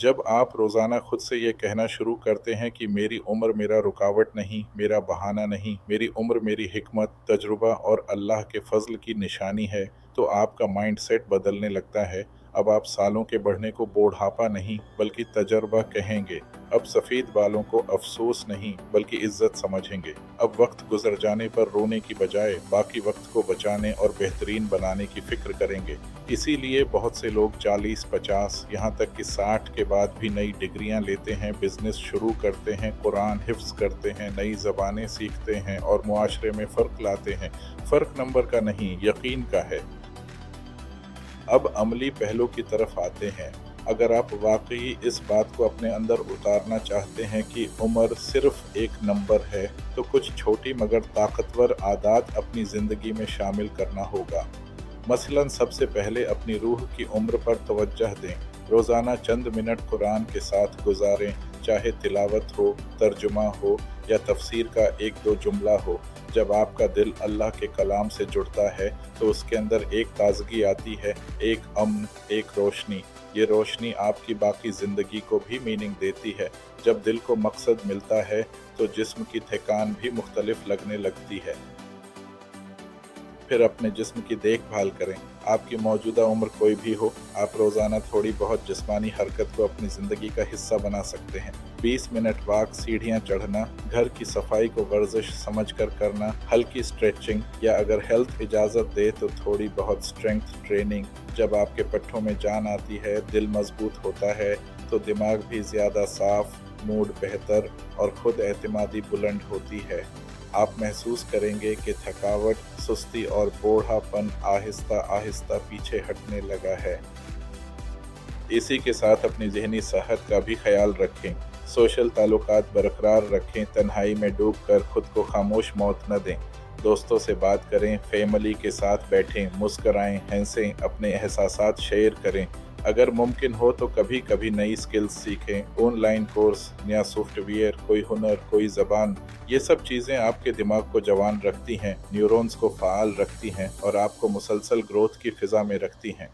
जब आप रोज़ाना खुद से ये कहना शुरू करते हैं कि मेरी उम्र मेरा रुकावट नहीं, मेरा बहाना नहीं, मेरी उम्र मेरी हिकमत, तजुर्बा और अल्लाह के फ़ज़ल की निशानी है, तो आपका माइंडसेट बदलने लगता है। अब आप सालों के बढ़ने को बूढ़ापा नहीं, बल्कि तजर्बा कहेंगे। अब सफ़ेद बालों को अफ़सोस नहीं, बल्कि इज़्ज़त समझेंगे। अब वक्त गुज़र जाने पर रोने की बजाय बाकी वक्त को बचाने और बेहतरीन बनाने की फ़िक्र करेंगे। इसीलिए बहुत से लोग 40, 50, यहाँ तक कि 60 के बाद भी नई डिग्रियां लेते हैं, बिजनेस शुरू करते हैं, कुरान हिफ्ज़ करते हैं, नई ज़बानें सीखते हैं और मुआशरे में फ़र्क लाते हैं। फ़र्क नंबर का नहीं, यकीन का है। अब अमली पहलू की तरफ आते हैं। अगर आप वाकई इस बात को अपने अंदर उतारना चाहते हैं कि उम्र सिर्फ एक नंबर है, तो कुछ छोटी मगर ताकतवर आदत अपनी ज़िंदगी में शामिल करना होगा। मसलन सबसे पहले अपनी रूह की उम्र पर तवज्जह दें। रोज़ाना चंद मिनट कुरान के साथ गुजारें, चाहे तिलावत हो, तर्जुमा हो या तफसीर का एक दो जुमला हो। जब आपका दिल अल्लाह के कलाम से जुड़ता है तो उसके अंदर एक ताजगी आती है, एक अमन, एक रोशनी। ये रोशनी आपकी बाकी ज़िंदगी को भी मीनिंग देती है। जब दिल को मकसद मिलता है तो जिस्म की थकान भी मुख्तलिफ लगने लगती है। फिर अपने जिस्म की देखभाल करें। आपकी मौजूदा उम्र कोई भी हो, आप रोज़ाना थोड़ी बहुत जिस्मानी हरकत को अपनी ज़िंदगी का हिस्सा बना सकते हैं। 20 मिनट वॉक, सीढ़ियाँ चढ़ना, घर की सफाई को वर्जिश समझकर करना, हल्की स्ट्रेचिंग या अगर हेल्थ इजाज़त दे तो थोड़ी बहुत स्ट्रेंथ ट्रेनिंग। जब आपके पट्ठों में जान आती है, दिल मजबूत होता है, तो दिमाग भी ज़्यादा साफ, मूड बेहतर और खुद एतमादी बुलंद होती है। आप महसूस करेंगे कि थकावट, सुस्ती और बूढ़ापन आहिस्ता आहिस्ता पीछे हटने लगा है। इसी के साथ अपनी ज़हनी सेहत का भी ख्याल रखें। सोशल ताल्लुकात बरकरार रखें, तन्हाई में डूब कर खुद को खामोश मौत न दें। दोस्तों से बात करें, फैमिली के साथ बैठें, मुस्कराएं, हंसें, अपने एहसासात शेयर करें। अगर मुमकिन हो तो कभी कभी नई स्किल्स सीखें, ऑनलाइन कोर्स, नया सॉफ्टवेयर, कोई हुनर, कोई ज़बान। ये सब चीज़ें आपके दिमाग को जवान रखती हैं, न्यूरॉन्स को फ़ाल रखती हैं और आपको मुसलसल ग्रोथ की फ़िज़ा में रखती हैं।